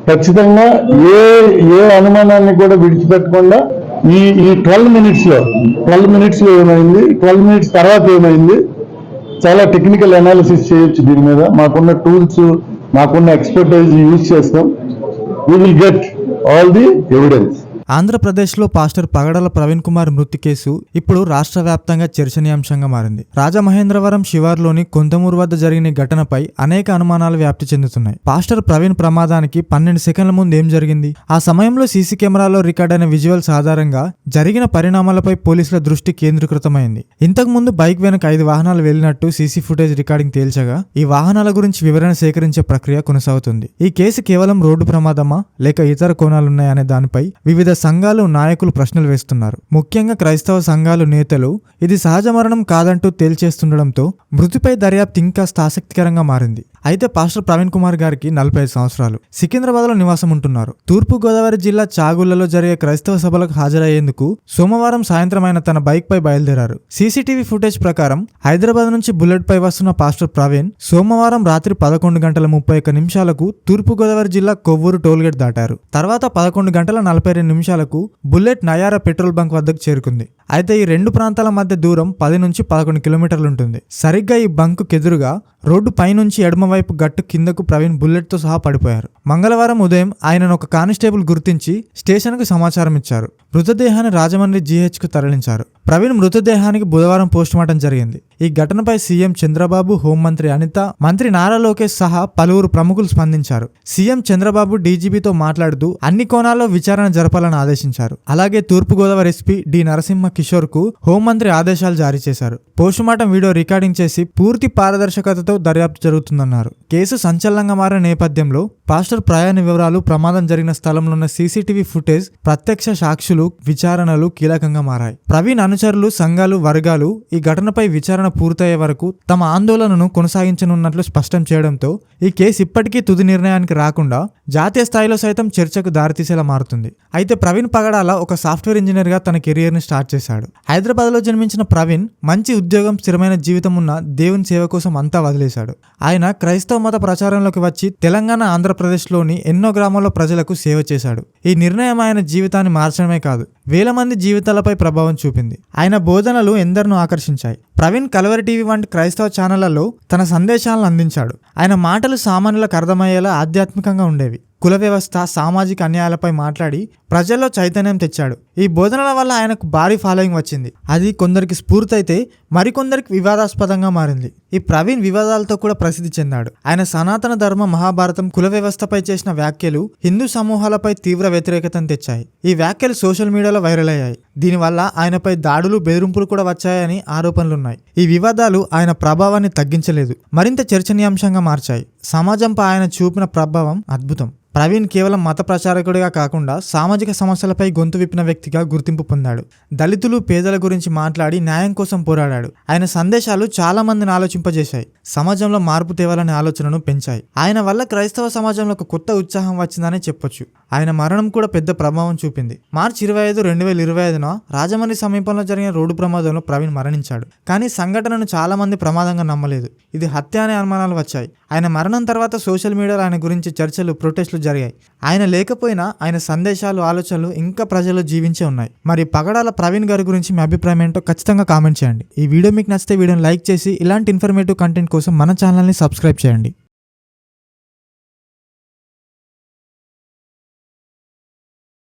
ఖచ్చితంగా ఏ ఏ అనుమానాన్ని కూడా విడిచిపెట్టకుండా ఈ 12 మినిట్స్ లో ఏమైంది, 12 మినిట్స్ తర్వాత ఏమైంది, చాలా టెక్నికల్ అనాలిసిస్ చేయొచ్చు. దీని మీద మాకున్న టూల్స్, మాకున్న ఎక్స్పర్టైజ్ యూజ్ చేస్తాం. We will get all the evidence. ఆంధ్రప్రదేశ్లో పాస్టర్ పగడాల ప్రవీణ్ కుమార్ మృతి కేసు ఇప్పుడు రాష్ట్ర వ్యాప్తంగా చర్చనీయాంశంగా మారింది. రాజమహేంద్రవరం శివార్లోని కొంతమూరు వద్ద జరిగిన ఘటనపై అనేక అనుమానాలు వ్యాప్తి చెందుతున్నాయి. పాస్టర్ ప్రవీణ్ ప్రమాదానికి 12 సెకండ్ల ముందు ఏం జరిగింది? ఆ సమయంలో సీసీ కెమెరాలో రికార్డైన విజువల్స్ ఆధారంగా జరిగిన పరిణామాలపై పోలీసుల దృష్టి కేంద్రీకృతమైంది. ఇంతకు ముందు బైక్ వెనక 5 వాహనాలు వెళ్లినట్టు సీసీ ఫుటేజ్ రికార్డింగ్ తేల్చగా ఈ వాహనాల గురించి వివరణ సేకరించే ప్రక్రియ కొనసాగుతుంది. ఈ కేసు కేవలం రోడ్డు ప్రమాదమా లేక ఇతర కోణాలున్నాయనే దానిపై వివిధ సంఘాలు, నాయకులు ప్రశ్నలు వేస్తున్నారు. ముఖ్యంగా క్రైస్తవ సంఘాలు నేతలు ఇది సహజ మరణం కాదంటూ తేల్చేస్తుండడంతో మృతిపై దర్యాప్తు ఇంకాస్త ఆసక్తికరంగా మారింది. అయితే పాస్టర్ ప్రవీణ్ కుమార్ గారికి 45 సంవత్సరాలు, సికింద్రాబాద్ లో నివాసం ఉంటున్నారు. తూర్పు గోదావరి జిల్లా చాగుళ్లలో జరిగే క్రైస్తవ సభలకు హాజరయ్యేందుకు సోమవారం సాయంత్రం ఆయన తన బైక్ పై బయలుదేరారు. సీసీటీవీ ఫుటేజ్ ప్రకారం హైదరాబాద్ నుంచి బుల్లెట్ పై వస్తున్న పాస్టర్ ప్రవీణ్ సోమవారం రాత్రి 11:31 తూర్పు గోదావరి జిల్లా కొవ్వూరు టోల్గేట్ దాటారు. తర్వాత 11:42 బుల్లెట్ నయార పెట్రోల్ బంక్ వద్దకు చేరుకుంది. అయితే ఈ రెండు ప్రాంతాల మధ్య దూరం 10 నుంచి 11 కిలోమీటర్లు ఉంటుంది. సరిగ్గా ఈ బంకు కెదురుగా రోడ్డు పైనుంచి ఎడమవైపు గట్టు కిందకు ప్రవీణ్ బుల్లెట్ తో సహా పడిపోయారు. మంగళవారం ఉదయం ఆయనను ఒక కానిస్టేబుల్ గుర్తించి స్టేషన్ కు సమాచారం ఇచ్చారు. మృతదేహాన్ని రాజమండ్రి జీహెచ్ కు తరలించారు. ప్రవీణ్ మృతదేహానికి బుధవారం పోస్టుమార్టం జరిగింది. ఈ ఘటనపై సీఎం చంద్రబాబు, హోంమంత్రి అనిత, మంత్రి నారా లోకేష్ సహా పలువురు ప్రముఖులు స్పందించారు. సీఎం చంద్రబాబు డీజీపీతో మాట్లాడుతూ అన్ని కోణాల్లో విచారణ జరపాలని ఆదేశించారు. అలాగే తూర్పుగోదావరి ఎస్పీ డి నరసింహ కిషోర్ కు హోంమంత్రి ఆదేశాలు జారీ చేశారు. పోస్టుమార్టం వీడియో రికార్డింగ్ చేసి పూర్తి పారదర్శకతతో దర్యాప్తు జరుగుతుందన్నారు. కేసు సంచలనంగా మారిన నేపథ్యంలో పాస్టర్ ప్రయాణ వివరాలు, ప్రమాదం జరిగిన స్థలంలో ఉన్న సీసీటీవీ ఫుటేజ్, ప్రత్యక్ష సాక్షులు, విచారణలు కీలకంగా మారాయి. ప్రవీణ్ అనుచరులు, సంఘాలు, వర్గాలు ఈ ఘటనపై విచారణ పూర్తయ్యే వరకు తమ ఆందోళనను కొనసాగించనున్నట్లు స్పష్టం చేయడంతో ఈ కేసు ఇప్పటికీ తుది నిర్ణయానికి రాకుండా జాతీయ స్థాయిలో సైతం చర్చకు దారితీసేలా మారుతుంది. అయితే ప్రవీణ్ పగడాల ఒక సాఫ్ట్వేర్ ఇంజనీర్ గా తన కెరియర్ ని స్టార్ట్ చేశాడు. హైదరాబాద్ లో జన్మించిన ప్రవీణ్ మంచి ఉద్యోగం, స్థిరమైన జీవితం ఉన్న దేవుని సేవ కోసం అంతా వదిలేశాడు. ఆయన క్రైస్తవ మత ప్రచారంలోకి వచ్చి తెలంగాణ, ఆంధ్రప్రదేశ్లోని ఎన్నో గ్రామాల్లో ప్రజలకు సేవ చేశాడు. ఈ నిర్ణయం ఆయన జీవితాన్ని మార్చడమే కాదు, వేల మంది జీవితాలపై ప్రభావం చూపింది. ఆయన బోధనలు ఎందరినో ఆకర్షించాయి. ప్రవీణ్ కల్వరి టీవీ వంటి క్రైస్తవ ఛానళ్లలో తన సందేశాలను అందించాడు. ఆయన మాటలు సామాన్యులకు అర్థమయ్యేలా ఆధ్యాత్మికంగా ఉండేవి. కుల వ్యవస్థ, సామాజిక అన్యాయాలపై మాట్లాడి ప్రజల్లో చైతన్యం తెచ్చాడు. ఈ బోధనల వల్ల ఆయనకు భారీ ఫాలోయింగ్ వచ్చింది. అది కొందరికి స్ఫూర్తి అయితే మరికొందరికి వివాదాస్పదంగా మారింది. ఈ ప్రవీణ్ వివాదాలతో కూడా ప్రసిద్ధి చెందాడు. ఆయన సనాతన ధర్మ, మహాభారతం, కుల వ్యవస్థపై చేసిన వ్యాఖ్యలు హిందూ సమూహాలపై తీవ్ర వ్యతిరేకతను తెచ్చాయి. ఈ వ్యాఖ్యలు సోషల్ మీడియాలో వైరల్ అయ్యాయి. దీనివల్ల ఆయనపై దాడులు, బెదిరింపులు కూడా వచ్చాయని ఆరోపణలున్నాయి. ఈ వివాదాలు ఆయన ప్రభావాన్ని తగ్గించలేదు, మరింత చర్చనీయాంశంగా మార్చాయి. సమాజంపై ఆయన చూపిన ప్రభావం అద్భుతం. ప్రవీణ్ కేవలం మత ప్రచారకుడిగా కాకుండా సామాజిక సమస్యలపై గొంతు విప్పిన వ్యక్తిగా గుర్తింపు పొందాడు. దళితులు, పేదల గురించి మాట్లాడి న్యాయం కోసం పోరాడాడు. ఆయన సందేశాలు చాలా మందిని ఆలోచింపజేశాయి, సమాజంలో మార్పు తేవాలనే ఆలోచనను పెంచాయి. ఆయన వల్ల క్రైస్తవ సమాజంలో ఒక కొత్త ఉత్సాహం వచ్చిందనే చెప్పొచ్చు. ఆయన మరణం కూడా పెద్ద ప్రభావం చూపింది. మార్చి 25, 2025 రాజమండ్రి సమీపంలో జరిగిన రోడ్డు ప్రమాదంలో ప్రవీణ్ మరణించాడు. కానీ సంఘటనను చాలా మంది ప్రమాదంగా నమ్మలేదు. ఇది హత్య అనే అనుమానాలు వచ్చాయి. ఆయన మరణం తర్వాత సోషల్ మీడియాలో ఆయన గురించి చర్చలు, ప్రొటెస్టులు జరిగాయి. ఆయన లేకపోయినా ఆయన సందేశాలు, ఆలోచనలు ఇంకా ప్రజల్లో జీవించే ఉన్నాయి. మరి పగడాల ప్రవీణ్ గారి గురించి మీ అభిప్రాయం ఏంటో ఖచ్చితంగా కామెంట్ చేయండి. ఈ వీడియో మీకు నచ్చితే వీడియోని లైక్ చేసి ఇలాంటి ఇన్ఫర్మేటివ్ కంటెంట్ కోసం మన ఛానల్ని సబ్స్క్రైబ్ చేయండి.